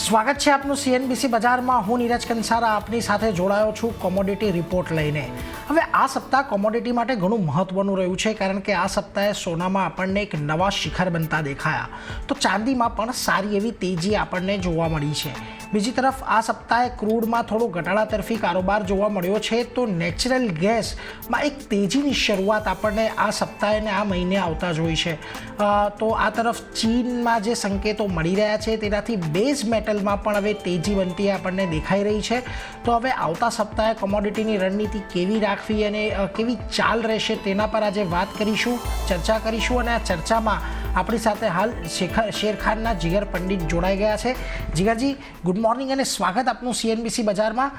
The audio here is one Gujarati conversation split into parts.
સ્વાગત છે આપનું સીએનબીસી બજારમાં. હું નીરજ કંસારા આપની સાથે જોડાયો છું કોમોડિટી રિપોર્ટ લઈને. હવે આ સપ્તાહ કોમોડિટી માટે ઘણું મહત્વનું રહ્યું છે, કારણ કે આ સપ્તાહે સોનામાં આપણને એક નવા શિખર બનતા દેખાયા, તો ચાંદીમાં પણ સારી એવી તેજી આપણને જોવા મળી છે. બીજી તરફ આ સપ્તાહે ક્રૂડમાં થોડો ઘટાડા તરફી કારોબાર જોવા મળ્યો છે, તો નેચરલ ગેસમાં એક તેજીની શરૂઆત આપણને આ સપ્તાહે ને આ મહિને આવતા જોઈ છે. તો આ તરફ ચીનમાં જે સંકેતો મળી રહ્યા છે તેનાથી બેઝ મેટલમાં પણ હવે તેજી બનતી આપણને દેખાઈ રહી છે. તો હવે આવતા સપ્તાહે કોમોડિટીની રણનીતિ કેવી રાખવી અને કેવી ચાલ રહેશે તેના પર આજે વાત કરીશું, ચર્ચા કરીશું. અને આ ચર્ચામાં આપણી સાથે હાલ શેરખાનના જીગર પંડિત જોડાઈ ગયા છે. જીગરજી, ગુડ મોર્નિંગ અને સ્વાગત આપનું સીએનબીસી બજારમાં.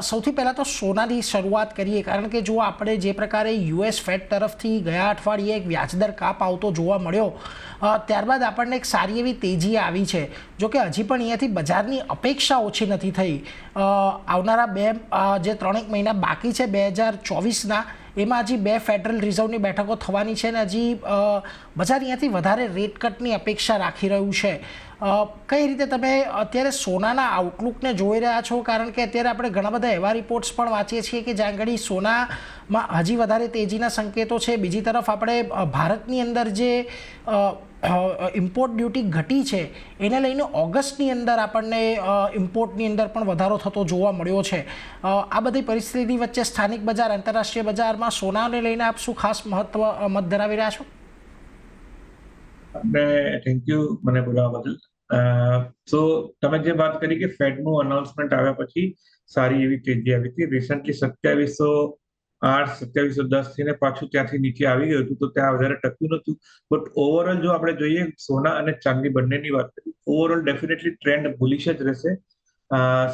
સૌથી પહેલાં તો સોનાની શરૂઆત કરીએ, કારણ કે જો આપણે જે પ્રકારે યુએસ ફેડ તરફથી ગયા અઠવાડિયે એક વ્યાજદર કાપ આવતો જોવા મળ્યો, ત્યારબાદ આપણને એક સારી એવી તેજી આવી છે. જો કે હજી પણ અહીંયાથી બજારની અપેક્ષા ઓછી નથી થઈ. આવનારા જે 3 મહિના બાકી છે 2024ના, એમાં હજી 2 ફેડરલ રિઝર્વની બેઠકો થવાની છે અને હજી બજાર અહીંયાથી વધારે રેટ કટની અપેક્ષા રાખી રહ્યું છે. કઈ રીતે તમે અત્યારે સોનાના આઉટલુકને જોઈ રહ્યા છો? કારણ કે અત્યારે આપણે ઘણા બધા એવા રિપોર્ટ્સ પણ વાંચીએ છીએ કે જ્યાં આગળ સોનામાં હજી વધારે તેજીના સંકેતો છે. બીજી તરફ આપણે ભારતની અંદર જે ઇમ્પોર્ટ ડ્યુટી ઘટી છે એને લઈને ઓગસ્ટની અંદર આપણને ઇમ્પોર્ટની અંદર પણ વધારો થતો જોવા મળ્યો છે. આ બધી પરિસ્થિતિ વચ્ચે સ્થાનિક બજાર, આંતરરાષ્ટ્રીય બજારમાં સોનાને લઈને આપ શું ખાસ મત ધરાવી રહ્યા છો? થેન્ક યુ મને બોલાવવા બદલ. તો તમે જે વાત કરી કે ફેડનું અનાઉન્સમેન્ટ આવ્યા પછી સારી એવી તેજી આવી હતી. રિસન્ટલી 2708, 2710 થી ને પાછું ત્યાંથી નીચે આવી ગયું હતું, તો ત્યાં વધારે ટક્યું નતું. બટ ઓવરઓલ જો આપણે જોઈએ સોના અને ચાંદી બંનેની વાત કરીએ, ઓવરઓલ ડેફિનેટલી ટ્રેન્ડ બુલિશ જ રહેશે.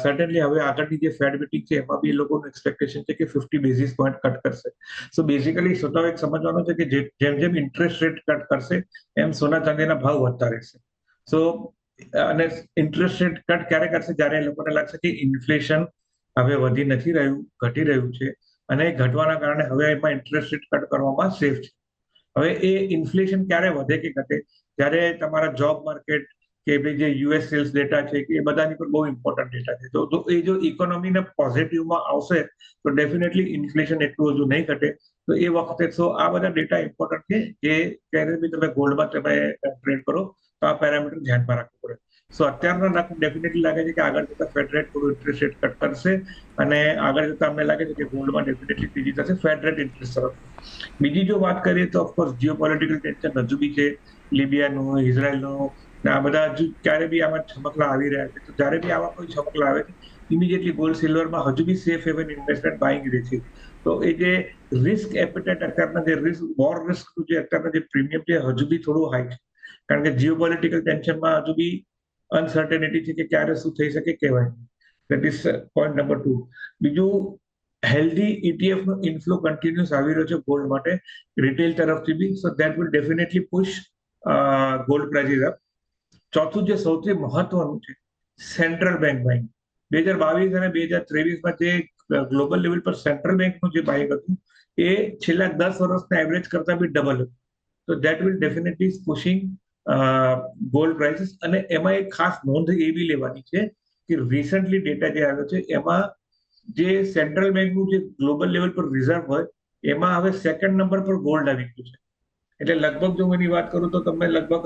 સર્ટનલી હવે આગળની જે ફેડ મીટિંગ છે એમાં બી લોકોનું એક્સપેક્ટેશન છે કે 50 બેઝિસ પોઈન્ટ કટ કરશે. સો બેઝિકલી સોના એક સમજવાનું છે કે જેમ જેમ ઇન્ટરેસ્ટ રેટ કટ કરશે એમ સોના ચાંદીના ભાવ વધતા રહેશે. સો અને ઇન્ટરેસ્ટ રેટ કટ ક્યારે કરશે? જ્યારે એ લોકોને લાગશે કે ઇન્ફ્લેશન હવે વધી નથી રહ્યું, ઘટી રહ્યું છે, અને ઘટવાના કારણે હવે એમાં ઇન્ટરેસ્ટ રેટ કટ કરવામાં સેફ છે. હવે એ ઇન્ફ્લેશન ક્યારે વધે કે ઘટે? જ્યારે તમારા જોબ માર્કેટ કે ભાઈ જે યુએસ સેલ્સ ડેટા છે કે એ બધાની પર બહુ ઇમ્પોર્ટન્ટ ડેટા છે. તો એ જો ઇકોનોમીના પોઝિટિવમાં આવશે તો ડેફિનેટલી ઇન્ફ્લેશન એટલું હજુ નહીં ઘટે. તો એ વખતે તો આ બધા ડેટા ઇમ્પોર્ટન્ટ છે કે ક્યારે બી તમે ગોલ્ડમાં તમે ટ્રેડ કરો તો આ પેરામીટર ધ્યાનમાં રાખવું પડે. સો અત્યારના ડેફિનેટલી લાગે છે કે આગળ જતા ફેડ રેટ થોડું ઇન્ટરેસ્ટ રેટ કટ કરશે અને આગળ જતા અમને લાગે છે કે ગોલ્ડમાં ડેફિનેટલી તેજી થશે ફેડ રેટ ઇન્ટરેસ્ટ તરફ. બીજી જો વાત કરીએ તો ઓફકોર્સ જીઓપોલિટિકલ ટેન્શન હજુ બી છે, લિબિયાનું, ઇઝરાયલનું, આ બધા હજુ ક્યારે બી આમાં છમકલા આવી રહ્યા છે. તો જ્યારે બી આવા કોઈ છમકલા આવે છે ઇમિડિયેટલી ગોલ્ડ સિલ્વરમાં હજુ બી સેફ હેવન ઇન્વેસ્ટમેન્ટ બાઇંગ રહે છે. તો એ જે રિસ્ક એપિટાઇટ અત્યારના જે વોર રિસ્ક જે અત્યારના જે પ્રીમિયમ છે હજુ બી થોડું હાઈ છે, કારણ કે જીઓપોલિટિકલ ટેન્શનમાં હજુ બી અનસર્ટેનિટી છે કે ક્યારે શું થઈ શકે કહેવાય. That is point number 2. બીજું, હેલ્ધી ETF નો ઇનફ્લો કન્ટિન્યુઅસ આવી રહ્યો છે ગોલ્ડ માટે રિટેલ તરફથી બી. So that will definitely push gold prices up. ચોથું જે સૌથી મહત્વનું છે, સેન્ટ્રલ બેંક બાઇંગ. 2022 અને 2023માં જે ગ્લોબલ લેવલ પર સેન્ટ્રલ બેંકનું જે બાઇંગ હતું એ છેલ્લા 10 વર્ષના એવરેજ કરતા બી ડબલ હતું. તો that will definitely pushing gold prices. અને એમાં એક ખાસ નોંધ એ બી લેવાની છે કે રિસન્ટલી ડેટા જે આવ્યો છે એમાં જે સેન્ટ્રલ બેંકનું જે ગ્લોબલ લેવલ પર રિઝર્વ હોય એમાં હવે સેકન્ડ નંબર પર ગોલ્ડ આવી ગયું છે. એટલે લગભગ જો એની વાત કરું તો તમને લગભગ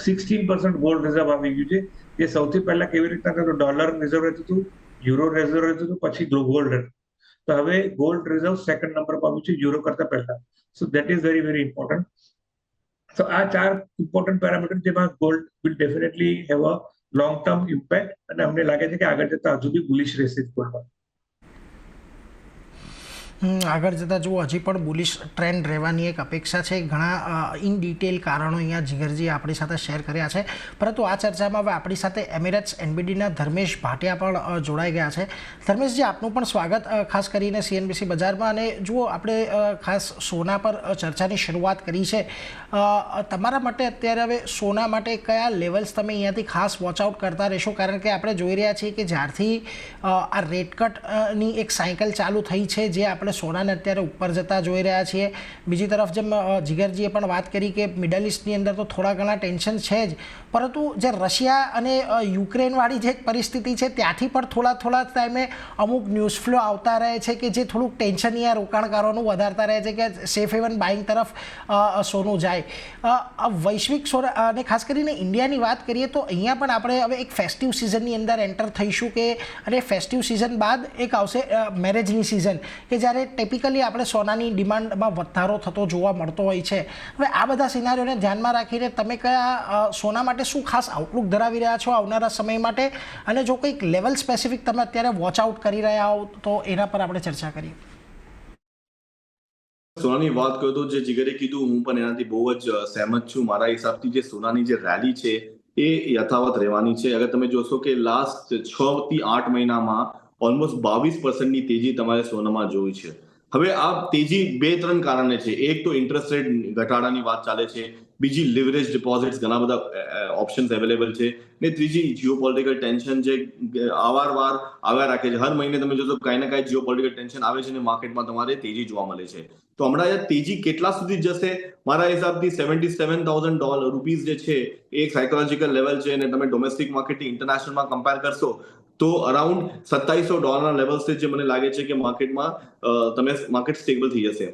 16% ગોલ્ડ રિઝર્વ આવી ગયું છે. જે સૌથી પહેલા કેવી રીતના ડોલર રિઝર્વ રહેતું હતું, યુરો રિઝર્વ રહેતું હતું, પછી ગોલ્ડ રહેતું. તો હવે ગોલ્ડ રિઝર્વ સેકન્ડ નંબર પર આવ્યું છે યુરો કરતા પહેલા. So that is very very important. So આ 4 ઇમ્પોર્ટન્ટ પેરામીટર જેમાં gold will definitely have a long term impact, અને અમને લાગે છે કે આગળ જતા હજુ બી બુલિશ રહેશે ગોલ્ડમાં. આગળ જતાં જુઓ હજી પણ બુલિશ ટ્રેન્ડ રહેવાની એક અપેક્ષા છે. ઘણા ઇન ડિટેલ કારણો અહીંયા જીગરજી આપણી સાથે શેર કર્યા છે. પરંતુ આ ચર્ચામાં હવે આપણી સાથે એમિરેટ્સ એનબીડીના ધર્મેશ ભાટિયા પણ જોડાઈ ગયા છે. ધર્મેશજી, આપનું પણ સ્વાગત ખાસ કરીને સીએનબીસી બજારમાં. અને જુઓ, આપણે ખાસ સોના પર ચર્ચાની શરૂઆત કરી છે. તમારા માટે અત્યારે હવે સોના માટે કયા લેવલ્સ તમે અહીંયાથી ખાસ વોચઆઉટ કરતા રહેશો? કારણ કે આપણે જોઈ રહ્યા છીએ કે જ્યારથી આ રેટ કટની એક સાયકલ ચાલુ થઈ છે, જે આપણે આપણે સોનાને અત્યારે ઉપર જતા જોઈ રહ્યા છીએ. બીજી તરફ જેમ જીગરજીએ પણ વાત કરી કે મિડલ ઇસ્ટની અંદર તો થોડા ઘણા ટેન્શન છે જ, પરંતુ જે રશિયા અને યુક્રેનવાળી જે પરિસ્થિતિ છે ત્યાંથી પણ થોડા ટાઈમે અમુક ન્યૂઝ ફ્લો આવતા રહે છે કે જે થોડુંક ટેન્શન અહીંયા રોકાણકારોનું વધારતા રહે છે કે સેફ હેવન બાઇંગ તરફ સોનું જાય. વૈશ્વિક સોના અને ખાસ કરીને ઇન્ડિયાની વાત કરીએ તો અહીંયા પણ આપણે હવે એક ફેસ્ટિવ સિઝનની અંદર એન્ટર થઈશું કે અને ફેસ્ટિવ સિઝન બાદ એક આવશે મેરેજની સિઝન કે જ્યારે ટિપિકલી આપણે સોનાની ડિમાન્ડમાં વધારો થતો જોવા મળતો હોય છે. હવે આ બધા સિનારીઓને ધ્યાનમાં રાખીને તમે કયા સોના માટે શું ખાસ આઉટલુક ધરાવી રહ્યા છો આવનારા સમય માટે, અને જો કંઈક લેવલ સ્પેસિફિક તમે અત્યારે વોચ આઉટ કરી રહ્યા હો તો એના પર આપણે ચર્ચા કરીએ. સોનાની વાત કરું તો જે જીગરે કીધું હું પણ એનાથી બહુ જ સહેમત છું. મારા હિસાબથી જે સોનાની જે રેલી છે એ યથાવત રહેવાની છે. અગર તમે જોશો કે લાસ્ટ 6 થી 8 મહિનામાં ઓલમોસ્ટ 22% તેજી તમારે સોનામાં જોઈ છે. હવે આ તેજી 2-3 કારણે છે. એક તો ઇન્ટરેસ્ટ રેટ ઘટાડાની વાત ચાલે છે, બીજી લિવરેજ ડિપોઝિટ્સ ઘણા બધા ઓપ્શન્સ અવેલેબલ છે, ને ત્રીજી જીઓપોલિટિકલ ટેન્શન જે અવારવાર આવ્યા રાખે છે. હર મહિને તમે જોશો કાંઈ ને કાંઈ જીઓપોલિટિકલ ટેન્શન આવે છે ને માર્કેટમાં તમારે તેજી જોવા મળે છે. તો હમણાં તેજી કેટલા સુધી જશે? મારા હિસાબથી $77,000 જે છે એ એક સાયકોલોજીકલ લેવલ છે, અને તમે ડોમેસ્ટિક માર્કેટથી ઇન્ટરનેશનલમાં કમ્પેર કરશો તો અરાઉન્ડ $2,700 લેવલ્સ જે મને લાગે છે કે માર્કેટમાં માર્કેટ સ્ટેબલ થઈ જશે.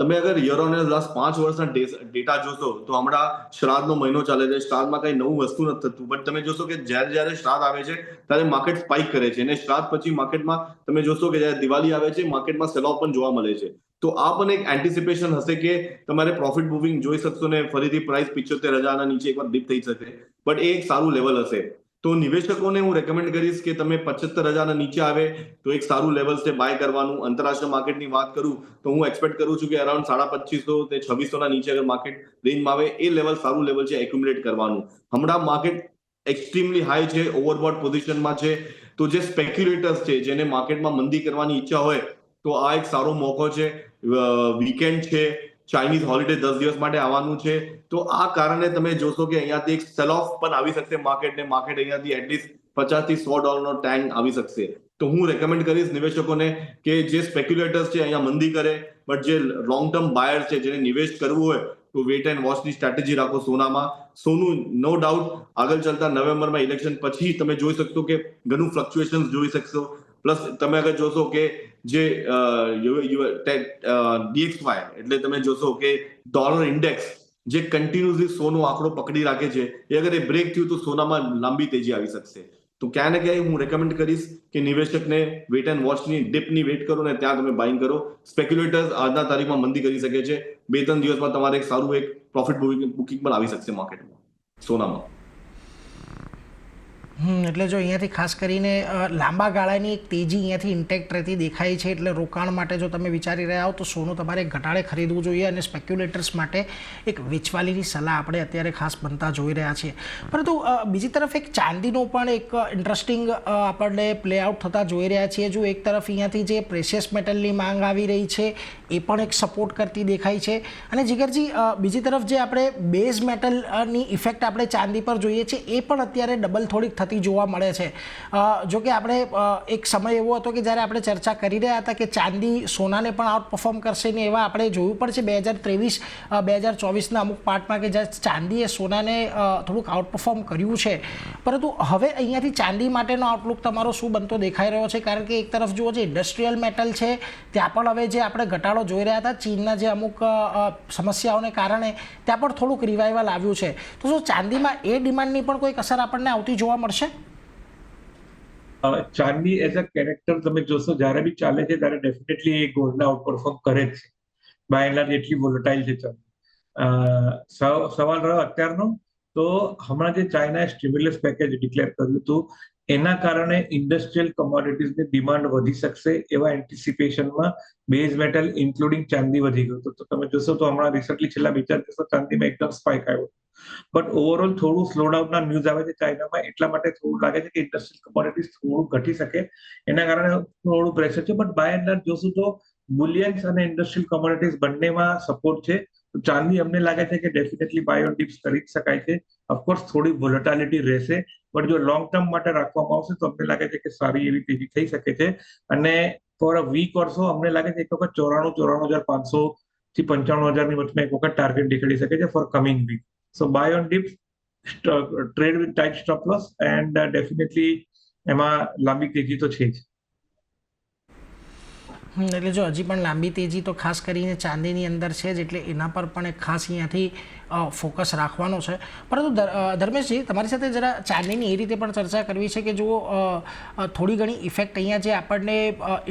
તમે અગર યર ઓન યર લાસ્ટ 5 વર્ષના ડેટા જોશો તો હમણાં શ્રાદ્ધનો મહિનો ચાલે છે. શ્રાદ્ધમાં કઈ નવું વસ્તુ નથી થતું, બટ તમે જોશો કે જ્યારે શ્રાદ્ધ આવે છે ત્યારે માર્કેટ સ્પાઇક કરે છે, અને શ્રાદ્ધ પછી માર્કેટમાં તમે જોશો કે જ્યારે દિવાળી આવે છે માર્કેટમાં સેલ ઓફ પણ જોવા મળે છે. તો આ પણ એક એન્ટિસિપેશન હશે કે તમારે પ્રોફિટ બુકિંગ જોઈ શકશો ને ફરીથી પ્રાઇસ 75,000 નીચે એકવાર ડીપ થઈ શકે, બટ એ એક સારું લેવલ હશે. તો નિવેશકોને હું રેકમેન્ડ કરીશ કે તમે 75,000 નીચે આવે તો એક સારું લેવલ છે બાય કરવાનું. આંતરરાષ્ટ્રીય માર્કેટની વાત કરું તો હું એક્સપેક્ટ કરું છું કે અરાઉન્ડ 2550 થી 2600 નીચે અગર માર્કેટ રેન્જમાં આવે એ લેવલ સારું લેવલ છે એક્યુમ્યુલેટ કરવાનું. હમણાં માર્કેટ એક્સ્ટ્રીમલી હાઈ છે, ઓવરબોટ પોઝિશનમાં છે, તો જે સ્પેક્યુલેટર્સ છે જેને માર્કેટમાં મંદી કરવાની ઈચ્છા હોય તો આ એક સારો મોકો છે. વીકેન્ડ છે, ચાઇનીઝ હોલિડે 10 દિવસ માટે આવવાનું છે, તો આ કારણે તમે જોશો કે અહીંયાથી એક સેલ ઓફ પણ આવી શકશે માર્કેટને. માર્કેટ અહીંયાથી એટલીસ્ટ $50 થી $100 ટેંગ આવી શકશે. તો હું રેકમેન્ડ કરીશ નિવેશકોને કે જે સ્પેક્યુલેટર્સ છે અહીંયા મંદી કરે, બટ જે લોંગ ટર્મ બાયર છે જેને નિવેશ કરવું હોય તો વેટ એન્ડ વોચની સ્ટ્રેટેજી રાખો સોનામાં. સોનું નો ડાઉટ આગળ ચાલતા નવેમ્બરમાં ઇલેક્શન પછી તમે જોઈ શકશો કે ઘણું ફ્લક્ચ્યુએશન જોઈ શકશો. પ્લસ તમે અગર જોશો કે જે DXY એટલે તમે જોશો કે ડોલર ઇન્ડેક્સ જે કન્ટિન્યુઅસલી સોનો આંકડો પકડી રાખે છે, એ અગર એ બ્રેક થયું તો સોનામાં લાંબી તેજી આવી શકશે. તો ક્યાંય ને ક્યાંય હું રેકમેન્ડ કરીશ કે નિવેશકને વેટ એન્ડ વોચની ડિપની વેટ કરો ને ત્યાં તમે બાઇંગ કરો. સ્પેક્યુલેટર્સ આજના તારીખમાં મંદી કરી શકે છે. 2-3 દિવસમાં તમારે એક સારું એક પ્રોફિટ બુકિંગ પણ આવી શકશે માર્કેટમાં સોનામાં. એટલે જો અહીંયાથી ખાસ કરીને લાંબા ગાળાની એક તેજી અહીંયાથી ઇન્ટેક્ટ રહેતી દેખાય છે, એટલે રોકાણ માટે જો તમે વિચારી રહ્યા હો તો સોનું તમારે ઘટાડે ખરીદવું જોઈએ, અને સ્પેક્યુલેટર્સ માટે એક વેચવાલીની સલાહ આપણે અત્યારે ખાસ બનતા જોઈ રહ્યા છીએ. પરંતુ બીજી તરફ એક ચાંદીનો પણ એક ઇન્ટરેસ્ટિંગ આપણને પ્લેઆઉટ થતા જોઈ રહ્યા છીએ. જો એક તરફ અહીંયાથી જે પ્રેશિયસ મેટલની માંગ આવી રહી છે એ પણ એક સપોર્ટ કરતી દેખાય છે, અને જીગરજી બીજી તરફ જે આપણે બેઝ મેટલની ઇફેક્ટ આપણે ચાંદી પર જોઈએ છીએ એ પણ અત્યારે ડબલ થોડીક થતી જોવા મળે છે. જો કે આપણે એક સમય એવો હતો કે જ્યારે આપણે ચર્ચા કરી રહ્યા હતા કે ચાંદી સોનાને પણ આઉટ પરફોર્મ કરશે ને એવા આપણે જોયું પણ છે 2023-2024ના અમુક પાર્ટમાં કે જ્યાં ચાંદીએ સોનાને થોડુંક આઉટ પરફોર્મ કર્યું છે. પરંતુ હવે અહીંયાથી ચાંદી માટેનો આઉટલુક તમારો શું બનતો દેખાઈ રહ્યો છે? કારણ કે એક તરફ જુઓ જે ઇન્ડસ્ટ્રીયલ મેટલ છે ત્યાં પણ હવે જે આપણે ઘટાડો જોઈ રહ્યા હતા ચીનના જે અમુક સમસ્યાઓને કારણે ત્યાં પણ થોડુંક રિવાઇવલ આવ્યું છે. તો શું ચાંદીમાં એ ડિમાન્ડની પણ કોઈક અસર આપણને આવતી જોવા મળશે? ચાંદી એઝ અ કેરેક્ટર તમે જોશો જ્યારે બી ચાલે છે ત્યારે ડેફિનેટલી એ ગોલ્ડને આઉટ પરફોર્મ કરે જ છે. બાય એન્ડ લાર્જ એટલી વોલેટાઇલ છે ચાંદી. સવાલ રહ્યો અત્યારનો, તો હમણાં જે ચાઇનાએ સ્ટિમ્યુલસ પેકેજ ડિક્લેર કર્યું હતું એના કારણે ઇન્ડસ્ટ્રીયલ કોમોડિટીઝની ડિમાન્ડ વધી શકશે એવા એન્ટિસિપેશનમાં બેઝ મેટલ ઇન્ક્લુડિંગ ચાંદી વધી ગયું હતું. તો તમે જોશો તો હમણાં રિસન્ટલી છેલ્લા 2-4 દિવસમાં ચાંદીમાં એકદમ સ્પાઇક આવ્યો. બટ ઓવરઓલ થોડું સ્લોડાઉનના ન્યૂઝ આવે છે ચાઇનામાં, એટલા માટે થોડું લાગે છે કે ઇન્ડસ્ટ્રીયલ કોમોડિટીઝ થોડું ઘટી શકે, એના કારણે થોડું પ્રેશર છે. બટ બાય એન્ડ લાર્જ જોશું તો બુલિયન્સ અને ઇન્ડસ્ટ્રીયલ કોમોડિટીઝ બંનેમાં સપોર્ટ છે. તો ચાંદી અમને લાગે છે કે ડેફિનેટલી બાય ઓન ડિપ્સ કરી શકાય છે. ઓફકોર્સ થોડી વોલેટાલિટી રહેશે, બટ જો લોંગ ટર્મ માટે રાખવામાં આવશે તો અમને લાગે છે કે સારી એવી તેજી થઈ શકે છે. અને ફોર અ વીક ઓર સો અમને લાગે છે એક વખત 94,500 થી 95,000 ની વચ્ચે એક વખત ટાર્ગેટ દેખાડી શકે છે for coming week. So buy on dips, trade with tight stop loss and definitely એમાં લાંબી તેજી તો છે જ. એટલે જો હજી પણ લાંબી તેજી તો ખાસ કરીને ચાંદીની અંદર છે જ, એટલે એના પર પણ એક ખાસ અહીંયાથી ફોકસ રાખવાનો છે. પરંતુ ધર્મેશજી, તમારી સાથે જરા ચાંદીની એ રીતે પણ ચર્ચા કરવી છે કે જુઓ, થોડી ઘણી ઇફેક્ટ અહીંયા જે આપણને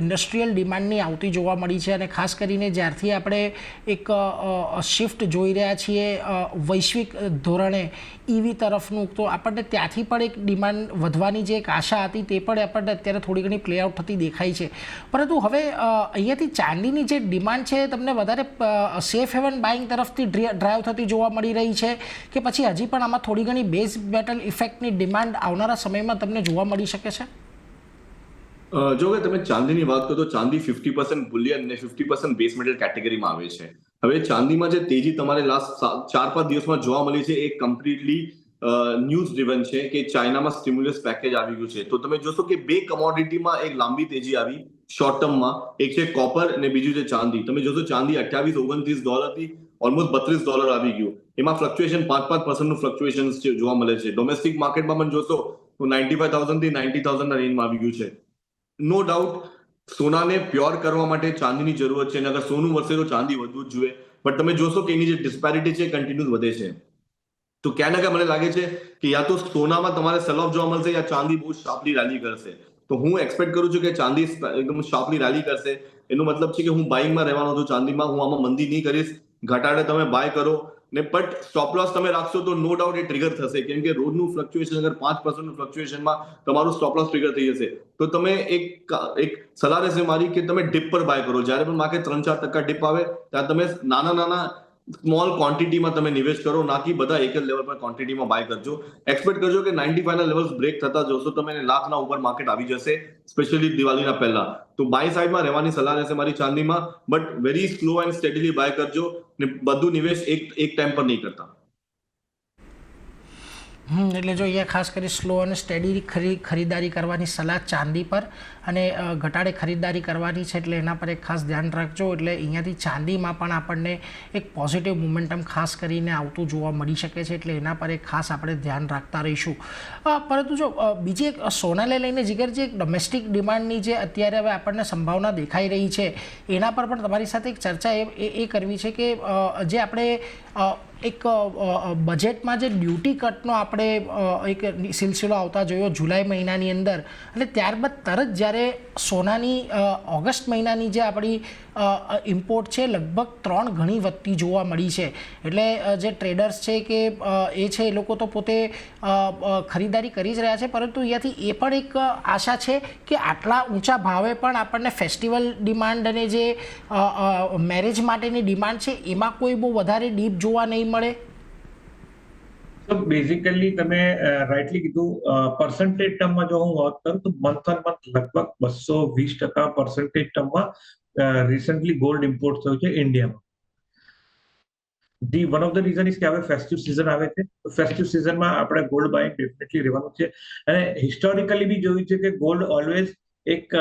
ઇન્ડસ્ટ્રીયલ ડિમાન્ડની આવતી જોવા મળી છે, અને ખાસ કરીને જ્યારથી આપણે એક શિફ્ટ જોઈ રહ્યા છીએ વૈશ્વિક ધોરણે ઈવી તરફનું, તો આપણને ત્યાંથી પણ એક ડિમાન્ડ વધવાની જે એક આશા હતી તે પણ આપણને અત્યારે થોડી ઘણી પ્લે આઉટ થતી દેખાય છે. પરંતુ હવે અહીંયાથી ચાંદીની જે ડિમાન્ડ છે તમને વધારે સેફ હેવન બાઇંગ તરફથી ડ્રાઈવ થતી જોવા મળી રહી છે, કે પછી હજી પણ આમાં થોડી ઘણી બેઝ મેટલ ઇફેક્ટની ડિમાન્ડ આવનારા સમયમાં તમને જોવા મળી શકે છે? જો કે તમે ચાંદીની વાત કરો તો ચાંદી 50% બુલિયન અને 50% બેઝ મેટલ કેટેગરીમાં આવે છે. હવે ચાંદીમાં જે તેજી તમારે લાસ્ટ 4-5 દિવસમાં જોવા મળી છે એ કમ્પ્લીટલી ન્યૂઝ ડ્રિવન છે કે ચાઇનામાં સ્ટિમ્યુલસ પેકેજ આવી ગયું છે. તો તમે જોશો કે બે કમોડિટીમાં એક લાંબી તેજી આવી શોર્ટ ટર્મમાં, એક છે કોપર અને બીજું છે ચાંદી. તમે જોશો ચાંદી $28-29 થી ઓલમોસ્ટ $32 આવી ગયું. એમાં ફ્લક્ચ્યુએશન 5% નું ફ્લક્ચ્યુએશન જોવા મળે છે. ડોમેસ્ટિક માર્કેટમાં પણ જોશો તો 95,000 થી 90,000 ના રેન્જમાં આવી ગયું છે. નો ડાઉટ સોનાને પ્યોર કરવા માટે ચાંદીની જરૂરત છે, અને અગર સોનું વધશે તો ચાંદી વધવું જ જોઈએ. બટ તમે જોશો કે એની જે ડિસ્પેરિટી છે કન્ટિન્યુઅસ વધે છે. તો ક્યાં ના ક્યાં મને લાગે છે કે યા તો સોનામાં તમારે સેલ ઓફ જોવા મળશે, યા ચાંદી બહુ શાર્પલી રેલી કરશે. તો હું એક્સપેક્ટ કરું છું કે ચાંદી એકદમ શાર્પલી રેલી કરશે. એનો મતલબ છે કે હું બાઇંગમાં રહેવાનો છું ચાંદીમાં, હું આમાં મંદી નહીં કરીશ. ઘટાડે તમે બાય કરો ને, બટ સ્ટોપ લોસ તમે રાખશો તો નો ડાઉટ એ ટ્રિગર થશે, કેમ કે રોજનું ફ્લક્ચ્યુએશન અગર 5% નું ફ્લક્ચ્યુએશનમાં તમારું સ્ટોપ લોસ ટ્રિગર થઈ જશે. તો તમે એક સલાહ રહેશે મારી કે તમે ડિપ પર બાય કરો. જ્યારે પણ માર્કેટ 3-4% ડિપ આવે ત્યારે તમે નાના સ્મોલ ક્વોન્ટિટીમાં તમે નિવેશ કરો, ના કે બધા એક જ લેવલ પર ક્વોન્ટિટીમાં બાય કરજો. એક્સપેક્ટ કરજો કે 95 ના લેવલ્સ બ્રેક થતા જોશો તમે, લાખના ઉપર માર્કેટ આવી જશે, સ્પેશિયલી દિવાળીના પહેલા. તો બાય સાઈડમાં રહેવાની સલાહ રહેશે મારી ચાંદીમાં, but very slow and steadily buy કરજો ને બધું નિવેશ એક ટાઈમ પર નહીં કરતા. એટલે જો અહીંયા ખાસ કરી સ્લો અને સ્ટેડી ખરીદારી કરવાની સલાહ ચાંદી પર, અને ઘટાડે ખરીદારી કરવાની છે, એટલે એના પર એક ખાસ ધ્યાન રાખજો. એટલે અહીંયાથી ચાંદીમાં પણ આપણને એક પોઝિટિવ મોમેન્ટમ ખાસ કરીને આવતું જોવા મળી શકે છે, એટલે એના પર એક ખાસ આપણે ધ્યાન રાખતા રહીશું. પરંતુ જો બીજી એક સોનાને લઈને જીગર, જે ડોમેસ્ટિક ડિમાન્ડની જે અત્યારે હવે આપણને સંભાવના દેખાઈ રહી છે, એના પર પણ તમારી સાથે એક ચર્ચા એ કરવી છે કે જે આપણે એક બજેટમાં જે ડ્યુટી કટનો આપણે એક સિલસિલો આવતા જોયો જુલાઈ મહિનાની અંદર, અને ત્યારબાદ તરત જ્યારે સોનાની ઓગસ્ટ મહિનાની જે આપણી ઇમ્પોર્ટ છે લગભગ 3 ગણી વધતી જોવા મળી છે. એટલે જે ટ્રેડર્સ છે કે એ છે, એ લોકો તો પોતે ખરીદારી કરી જ રહ્યા છે, પરંતુ અહીંયાથી એ પણ એક આશા છે કે આટલા ઊંચા ભાવે પણ આપણને ફેસ્ટિવલ ડિમાન્ડ અને જે મેરેજ માટેની ડિમાન્ડ છે એમાં કોઈ બહુ વધારે ડીપ જોવા નહીં મળે. તો બેઝિકલી તમે રાઇટલી કીધું, પર્સન્ટેજ ટર્મમાં જો હું વાત કરું તો મંથ ઓન મંથ લગભગ 220% પર્સન્ટેજ ટર્મમાં રિસન્ટલી ગોલ્ડ ઇમ્પોર્ટ થયું છે ઇન્ડિયામાં. One of the reason is કે હવે ફેસ્ટિવ સિઝન આવે છે. ફેસ્ટિવ સિઝનમાં આપણે ગોલ્ડ બાઇંગ ડેફિનેટલી રહેવાનું છે. અને હિસ્ટોરિકલી બી જોયું છે કે ગોલ્ડ ઓલવેઝ એક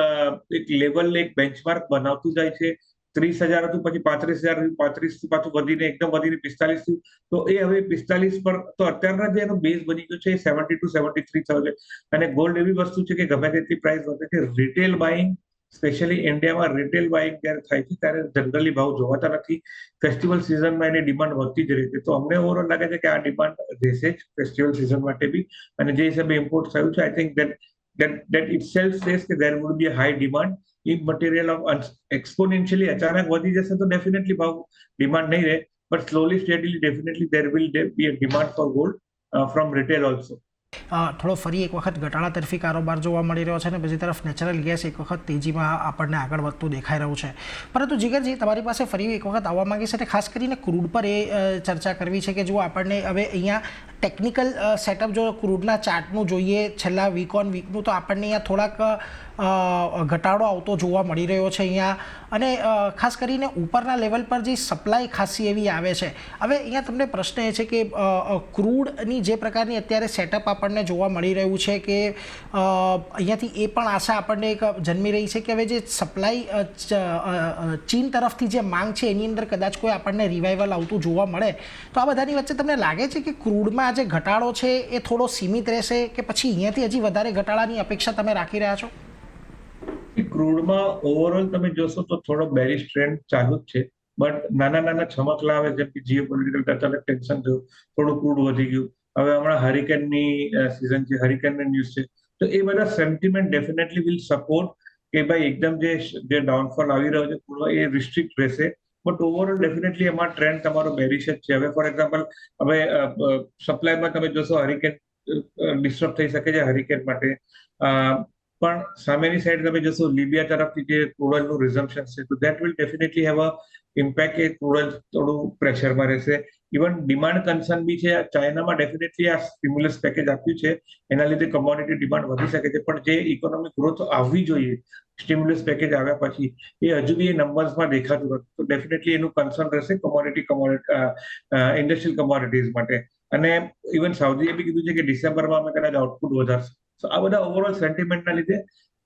લેવલ, એક બેન્ચમાર્ક બનાવતું જાય છે. 30,000 હતું, પછી 35,000, 35 થી પાછું વધીને 45 થયું. તો એ હવે 45 પર, તો અત્યારના જે એનો બેઝ બની ગયો છે એ 72-73 થયો છે. અને ગોલ્ડ એવી વસ્તુ છે કે ગમે તેટલી પ્રાઇસ વધે છે, રિટેલ બાઇંગ, સ્પેશિયલી ઇન્ડિયામાં રિટેલ બાઇંગ જ્યારે થાય છે ત્યારે જનરલી ભાવ જોવાતા નથી. ફેસ્ટિવલ સિઝનમાં એની ડિમાન્ડ વધતી જ રહે છે. તો અમને ઓવરઓલ લાગે છે કે આ ડિમાન્ડ રહેશે જ ફેસ્ટિવલ સિઝન માટે બી. અને જે હિસાબે ઇમ્પોર્ટ થયું છે, I think that itself says that there would be a high demand. if material of exponentially અચાનક વધી જશે તો ડેફિનેટલી ભાવ ડિમાન્ડ નહીં રહે, but slowly steadily definitely there will be a demand for gold from retail also. થોડો ફરી એક વખત ઘટાડા તરફી કારોબાર જોવા મળી રહ્યો છે, અને બીજી તરફ નેચરલ ગેસ એક વખત તેજીમાં આપણને આગળ વધતું દેખાઈ રહ્યું છે. પરંતુ જીગરજી, તમારી પાસે ફરી એક વખત આવવા માંગીશ, અને ખાસ કરીને ક્રૂડ પર એ ચર્ચા કરવી છે કે જો આપણને હવે અહીંયા ટેકનિકલ સેટઅપ જો ક્રૂડના ચાર્ટનું જોઈએ છેલ્લા વીક ઓન વીકનું, તો આપણને અહીંયા થોડાક ઘટાડો આવતો જોવા મળી રહ્યો છે અહીંયા, અને ખાસ કરીને ઉપરના લેવલ પર જે સપ્લાય ખાસી એવી આવે છે. હવે અહીંયા તમને પ્રશ્ન એ છે કે ક્રૂડની જે પ્રકારની અત્યારે સેટઅપ આપણને જોવા મળી રહ્યું છે કે અહીંયાથી એ પણ આશા આપણને એક જન્મી રહી છે કે હવે જે સપ્લાય ચીન તરફથી જે માંગ છે એની અંદર કદાચ કોઈ આપણને રિવાઇવલ આવતું જોવા મળે, તો આ બધાની વચ્ચે તમને લાગે છે કે ક્રૂડમાં જે ઘટાડો છે એ થોડો સીમિત રહેશે કે પછી અહીંયાથી હજી વધારે ઘટાડાની અપેક્ષા તમે રાખી રહ્યા છો? ક્રૂડમાં ઓવરઓલ તમે જોશો તો થોડો બેરિશ ટ્રેન્ડ ચાલુ જ છે, બટ નાના છમકલા આવે જેમ કે જીઓપોલિટિકલ અચાનક ટેન્શન થયું, થોડું ક્રૂડ વધી ગયું, હવે હમણાં હરિકેનની સિઝન છે, હરિકેનની ન્યૂઝ છે, તો એ બધા સેન્ટિમેન્ટ ડેફિનેટલી વિલ સપોર્ટ કે ભાઈ એકદમ જે ડાઉનફોલ આવી રહ્યો છે ક્રૂડમાં એ રિસ્ટ્રિક્ટ રહેશે, બટ ઓવરઓલ ડેફિનેટલી એમાં ટ્રેન્ડ તમારો બેરિશ જ છે. હવે ફોર એક્ઝામ્પલ હવે સપ્લાયમાં તમે જોશો હરિકેન ડિસ્ટર્બ થઈ શકે છે હરિકેન માટે, પણ સામેની સાઈડ તમે જોશો લિબિયા તરફથી જે ક્રૂડ ઓઇલનું રિઝમ્પશન છે, તો that will definitely have a impact કે ક્રૂડ ઓઇલ થોડું પ્રેશરમાં રહેશે. ઇવન ડિમાન્ડ કન્સર્ન બી છે, ચાઇનામાં ડેફિનેટલી આ સ્ટિમ્યુલસ પેકેજ આપ્યું છે, એના લીધે કમોડિટી ડિમાન્ડ વધી શકે છે, પણ જે ઇકોનોમિક ગ્રોથ આવવી જોઈએ સ્ટિમ્યુલસ પેકેજ આવ્યા પછી એ હજુ બી એ નંબર્સમાં દેખાતું નથી, તો ડેફિનેટલી એનું કન્સર્ન રહેશે ઇન્ડસ્ટ્રીયલ કમોડિટીઝ માટે. અને ઇવન સાઉદીએ બી કીધું છે કે ડિસેમ્બરમાં અમે કદાચ આઉટપુટ વધારશું. સો આ બધા ઓવરઓલ સેન્ટિમેન્ટના લીધે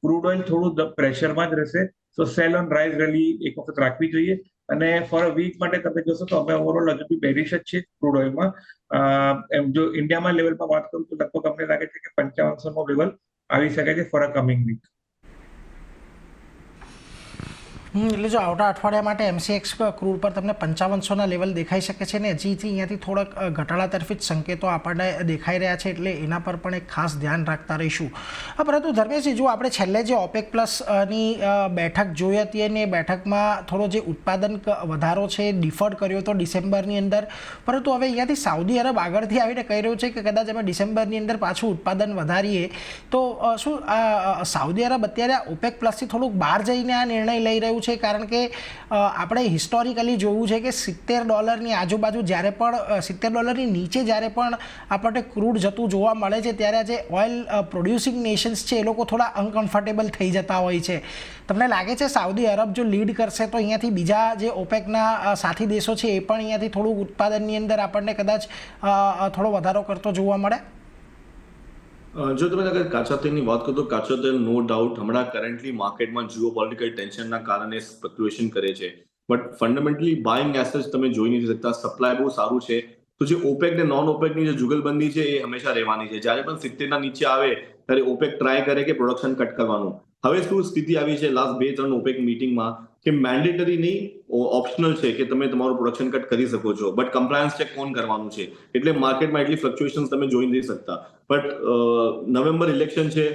ક્રૂડ ઓઇલ થોડું પ્રેશરમાં જ રહેશે. સો સેલ ઓન રાઇઝ રેલી એક વખત રાખવી જોઈએ, અને ફોર અ વીક માટે તમે જોશો તો અમે ઓવરઓલ હજુ બી બેરિશ જ છે ક્રૂડ ઓઇલમાં. એમ જો ઇન્ડિયામાં લેવલમાં વાત કરું તો લગભગ અમને લાગે છે કે 5500 નો લેવલ આવી શકે છે ફોર અ કમિંગ વીક. એટલે જો આવતા અઠવાડિયા માટે MCX ક્રૂડ પર તમને 5500ના લેવલ દેખાઈ શકે છે, ને હજીથી અહીંયાથી થોડાક ઘટાડા તરફી જ સંકેતો આપણને દેખાઈ રહ્યા છે, એટલે એના પર પણ એક ખાસ ધ્યાન રાખતા રહીશું. પરંતુ ધર્મેશજી, જો આપણે છેલ્લે જે OPEC પ્લસની બેઠક જોઈ હતી અને બેઠકમાં થોડો જે ઉત્પાદન વધારો છે એ ડિફર્ડ કર્યો હતો ડિસેમ્બરની અંદર, પરંતુ હવે અહીંયાથી સાઉદી અરબ આગળથી આવીને કહી રહ્યું છે કે કદાચ અમે ડિસેમ્બરની અંદર પાછું ઉત્પાદન વધારીએ, તો શું સાઉદી અરબ અત્યારે OPEC પ્લસથી થોડુંક બહાર જઈને આ નિર્ણય લઈ રહ્યું છે? કારણ કે આપણે હિસ્ટોરિકલી જોયું છે કે $70 આજુબાજુ જ્યારે પણ $70 નીચે જ્યારે પણ આપણને ક્રૂડ જતું જોવા મળે છે, ત્યારે જે ઓઇલ પ્રોડ્યુસિંગ નેશન્સ છે એ લોકો થોડા અનકમ્ફર્ટેબલ થઈ જતા હોય છે. તમને લાગે છે સાઉદી અરબ જો લીડ કરશે તો અહીંયાથી બીજા જે OPECના સાથી દેશો છે એ પણ અહીંયાથી થોડું ઉત્પાદનની અંદર આપણને કદાચ થોડો વધારો કરતો જોવા મળે? જો તમે અગર કાચા તેલની વાત કરો તો કાચા તેલ નો ડાઉટ હમણાં કરન્ટલી માર્કેટમાં જીઓપોલિટિકલ ટેન્શનના કારણે ફ્લક્ચ્યુએશન કરે છે, બટ ફંડામેન્ટલી બાઇંગ એસેજ તમે જોઈ નથી શકતા. સપ્લાય બહુ સારું છે, તો જે OPEC ને નોન OPECની જે જુગલબંધી છે એ હંમેશા રહેવાની છે. જ્યારે પણ 70ના નીચે આવે ત્યારે OPEC ટ્રાય કરે કે પ્રોડક્શન કટ કરવાનું. હવે શું સ્થિતિ આવી છે લાસ્ટ 2-3 OPEC મીટિંગમાં કે મેન્ડેટરી નહીં, ઓપ્શનલ છે કે તમે તમારું પ્રોડક્શન કટ કરી શકો છો, બટ કમ્પ્લાયન્સ ચેક કોણ કરવાનું છે, એટલે માર્કેટમાં એટલી ફ્લક્ચ્યુએશન તમે જોઈ નથી શકતા. બટ નવેમ્બર ઇલેક્શન છે,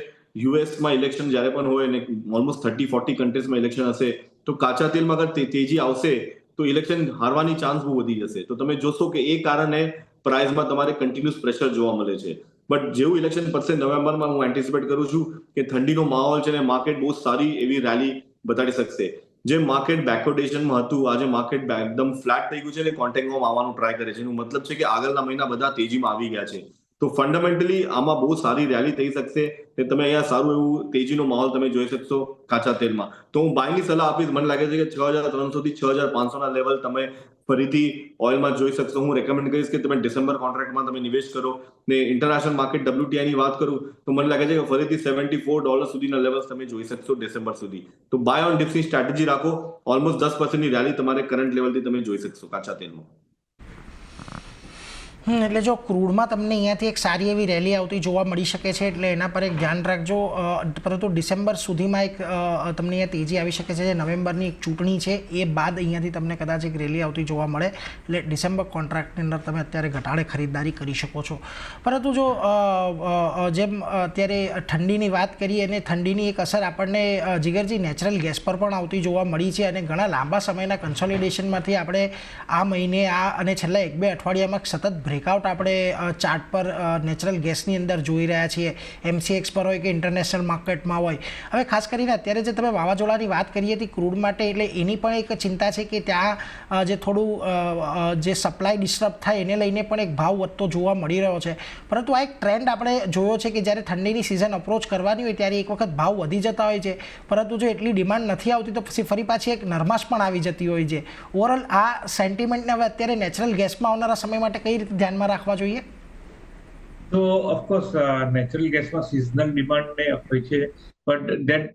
યુએસમાં ઇલેક્શન જ્યારે પણ હોય ને ઓલમોસ્ટ 30-40 કન્ટ્રીઝમાં ઇલેક્શન હશે, તો કાચા તેલમાં અગર તેજી આવશે તો ઇલેક્શન હારવાની ચાન્સ બહુ વધી જશે. તો તમે જોશો કે એ કારણે પ્રાઇસમાં તમારે કન્ટિન્યુઅસ પ્રેશર જોવા મળે છે. બટ જેવું ઇલેક્શન પડશે નવેમ્બરમાં, હું એન્ટિસિપેટ કરું છું કે ઠંડીનો માહોલ છે ને માર્કેટ બહુ સારી એવી રેલી બતાડી શકશે. જે માર્કેટ બેકવર્ડેશનમાં હતું, આજે માર્કેટ એકદમ ફ્લેટ થઈ ગયું છે અને કોન્ટેક્ટમાં આવવાનું ટ્રાય કરે છે. એનું મતલબ છે કે આગળના મહિના બધા તેજીમાં આવી ગયા છે. તો ફંડામેન્ટલી આમાં બહુ સારી રેલી થઈ શકશે, તમે અહીંયા સારું એવું તેજીનો માહોલ તમે જોઈ શકશો કાચા તેલમાં. તો હું બાયની સલાહ આપીશ. મને લાગે છે કે 6300 થી 6500ના લેવલ તમે ફરીથી ઓઇલમાં જોઈ શકશો. હું રેકમેન્ડ કરીશ કે તમે ડિસેમ્બર કોન્ટ્રાક્ટમાં તમે નિવેશ કરો. ને ઇન્ટરનેશનલ માર્કેટ WTI ની વાત કરું તો મને લાગે છે કે ફરીથી $74 સુધીના લેવલ્સ તમે જોઈ શકશો ડિસેમ્બર સુધી. તો બાય ઓન ડિપ્સની સ્ટ્રેટેજી રાખો. ઓલમોસ્ટ 10%ની રેલી તમારે કરંટ લેવલથી તમે જોઈ શકશો કાચા તેલમાં. એટલે જો ક્રૂડમાં તમને અહીંયાથી એક સારી એવી રેલી આવતી જોવા મળી શકે છે, એટલે એના પર એક ધ્યાન રાખજો. પરંતુ ડિસેમ્બર સુધીમાં એક તમને અહીંયા તેજી આવી શકે છે. નવેમ્બરની એક ચૂંટણી છે એ બાદ અહીંયાથી તમને કદાચ એક રેલી આવતી જોવા મળે, એટલે ડિસેમ્બર કોન્ટ્રાક્ટની અંદર તમે અત્યારે ઘટાડે ખરીદદારી કરી શકો છો. પરંતુ જો જેમ અત્યારે ઠંડીની વાત કરીએ અને ઠંડીની એક અસર આપણને જીગરજી નેચરલ ગેસ પર પણ આવતી જોવા મળી છે, અને ઘણા લાંબા સમયના કન્સોલિડેશનમાંથી આપણે આ મહિને અને છેલ્લા 1-2 અઠવાડિયામાં સતત બ્રેક બ્રેકઆઉટ આપણે ચાર્ટ પર નેચરલ ગેસની અંદર જોઈ રહ્યા છીએ, MCX પર હોય કે ઇન્ટરનેશનલ માર્કેટમાં હોય. હવે ખાસ કરીને અત્યારે જે તમે વાવાઝોડાની વાત કરી હતી ક્રૂડ માટે, એટલે એની પણ એક ચિંતા છે કે ત્યાં જે થોડું જે સપ્લાય ડિસ્ટર્બ થાય એને લઈને પણ એક ભાવ વધતો જોવા મળી રહ્યો છે. પરંતુ આ એક ટ્રેન્ડ આપણે જોયો છે કે જ્યારે ઠંડીની સિઝન અપ્રોચ કરવાની હોય ત્યારે એક વખત ભાવ વધી જતા હોય છે, પરંતુ જો એટલી ડિમાન્ડ નથી આવતી તો પછી ફરી પાછી એક નરમાશ પણ આવી જતી હોય છે. ઓવરઓલ આ સેન્ટિમેન્ટને હવે અત્યારે નેચરલ ગેસમાં આવનારા સમય માટે કઈ રીતે ધ્યાનમાં રાખવા જોઈએ? તો ઓફકોર્સ નેચરલ ગેસમાં સિઝનલ ડિમાન્ડ ને હોય છે, બટ દેટ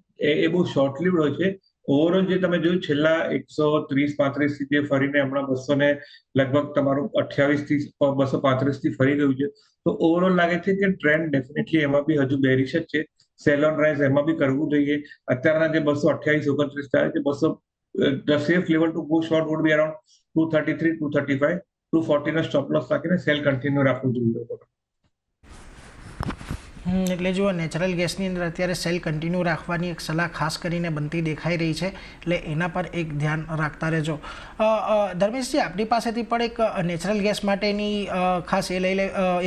એ બહુ શોર્ટ લિવ્ડ હોય છે. ઓવરઓલ જે તમે જોયું છેલ્લા 130-135 થી જે ફરીને હમણાં 200 ને લગભગ તમારું 28 થી 235 થી ફરી ગયું છે, તો ઓવરઓલ લાગે છે કે ટ્રેન્ડ ડેફિનેટલી એમાં બી હજુ બેરિશ જ છે. સેલ ઓન રાઇઝ એમાં બી કરવું જોઈએ. અત્યારના જે 228-29 થાય છે, 200 the safe level to go short would be around 233, 235, 240 no stop loss રાખીને સેલ કન્ટિન્યુ રાખવું જોઈએ. એટલે જુઓ, નેચરલ ગેસની અંદર અત્યારે સેલ કન્ટિન્યુ રાખવાની એક સલાહ ખાસ કરીને બનતી દેખાઈ રહી છે, એટલે એના પર એક ધ્યાન રાખતા રહેજો. ધર્મેશજી, આપણી પાસેથી પણ એક નેચરલ ગેસ માટેની ખાસ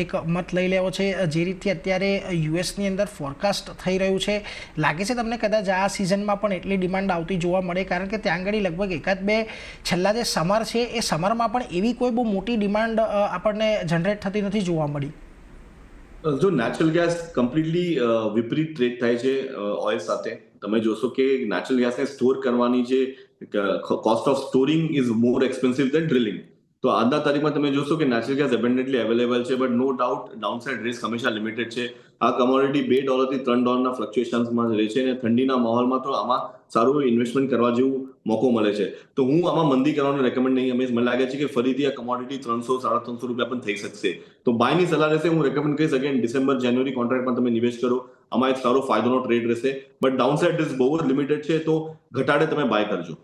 એક મત લઈ લેવો છે. જે રીતે અત્યારે યુએસની અંદર ફોરકાસ્ટ થઈ રહ્યું છે, લાગે છે તમને કદાચ આ સિઝનમાં પણ એટલી ડિમાન્ડ આવતી જોવા મળે? કારણ કે ત્યાં આગળ લગભગ એકાદ બે છેલ્લા જે સમર છે એ સમરમાં પણ એવી કોઈ બહુ મોટી ડિમાન્ડ આપણને જનરેટ થતી નથી જોવા મળી. જો નેચરલ ગેસ કમ્પ્લીટલી વિપરીત ટ્રેડ થાય છે ઓઇલ સાથે. તમે જોશો કે નેચરલ ગેસને સ્ટોર કરવાની જે cost of storing is more expensive than drilling. તો આજના તારીખમાં તમે જોશો કે નેચરલ ગેસ એબન્ડન્ટલી અવેલેબલ છે, but no doubt downside risk હંમેશા લિમિટેડ છે. આ કમોડિટી $2 થી $3 ફ્લક્ચ્યુએશન્સમાં રહે છે, અને ઠંડીના માહોલમાં તો આમાં સારું ઇન્વેસ્ટમેન્ટ કરવા જેવું મોકો મળે છે. તો હું આમાં મંદી કરવાનું રેકમેન્ડ નહીં. મને લાગે છે કે ફરીથી આ કમોડિટી $300-350 પણ થઈ શકશે. તો બાયની સલાહ રહેશે. હું રેકમેન્ડ કરીશ અગેન ડિસેમ્બર-જાન્યુઆરી કોન્ટ્રાક્ટમાં તમે નિવેશ કરો. આમાં એક સારો ફાયદોનો ટ્રેડ રહેશે, બટ ડાઉનસાઇડ રિસ્ક બહુ જ લિમિટેડ છે, તો ઘટાડે તમે બાય કરજો.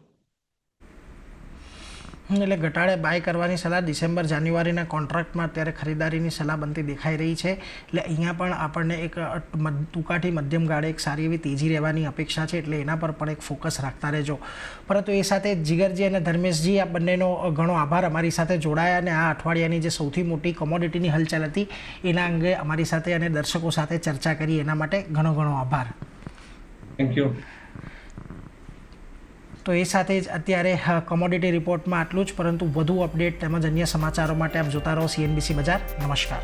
એટલે ઘટાડે બાય કરવાની સલાહ ડિસેમ્બર-જાન્યુઆરીના કોન્ટ્રાક્ટમાં અત્યારે ખરીદારીની સલાહ બનતી દેખાઈ રહી છે. એટલે અહીંયા પણ આપણને એક ટૂંકાથી મધ્યમ ગાળે એક સારી એવી તેજી રહેવાની અપેક્ષા છે, એટલે એના પર પણ એક ફોકસ રાખતા રહેજો. પરંતુ એ સાથે જીગરજી અને ધર્મેશજી, આ બંનેનો ઘણો આભાર અમારી સાથે જોડાયા અને આ અઠવાડિયાની જે સૌથી મોટી કોમોડિટીની હલચલ હતી એના અંગે અમારી સાથે અને દર્શકો સાથે ચર્ચા કરી, એના માટે ઘણો ઘણો આભાર. Thank you. તો એ સાથે જ અત્યારે કોમોડિટી રિપોર્ટમાં આટલું જ, પરંતુ વધુ અપડેટ તેમજ અન્ય સમાચારો માટે આપ જોતા રહો CNBC બજાર. નમસ્કાર.